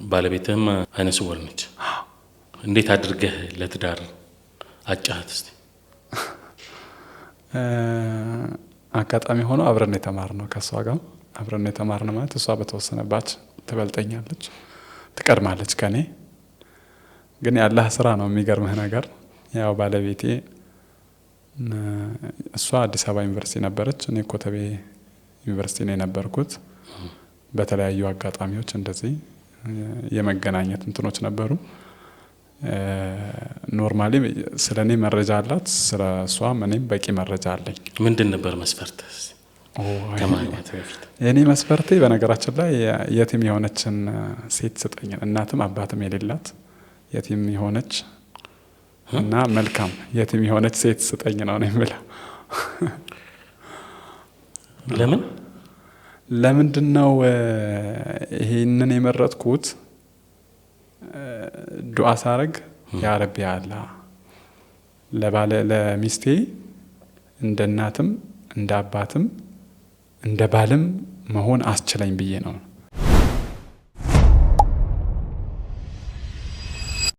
ባለቤትህም አይነ ስውር ነች። እንዴት አድርገህ ለትዳር አጫሃት እስቲ? አጋጣሚ ሆኖ አብረን የተማርነው ከሷ ጋር አብረን የተማርነው ማለት እሷ በተወሰነባት ትበልጠኛለች፣ ትቀድማለች ከኔ። ግን ያላህ ስራ ነው የሚገርምህ ነገር። ያው ባለቤቴ እሷ አዲስ አበባ ዩኒቨርሲቲ ነበረች፣ እኔ ኮተቤ ዩኒቨርሲቲ ነው የነበርኩት። በተለያዩ አጋጣሚዎች እንደዚህ የመገናኘት እንትኖች ነበሩ። ኖርማሊ ስለኔ መረጃ አላት፣ ስለሷ እኔም በቂ መረጃ አለኝ። ምንድን ነበር መስፈርትህ ከማግባት በፊት? የኔ መስፈርቴ በነገራችን ላይ የቲም የሆነችን ሴት ስጠኝ፣ እናትም አባትም የሌላት የቲም የሆነች እና መልካም የቲም የሆነች ሴት ስጠኝ ነው የምለው። ለምን? ለምንድነው ይሄንን የመረጥኩት? ዱዓ ሳረግ ያ ረቢ አላህ ለሚስቴ እንደ እናትም እንደ አባትም እንደ ባልም መሆን አስችለኝ ብዬ ነው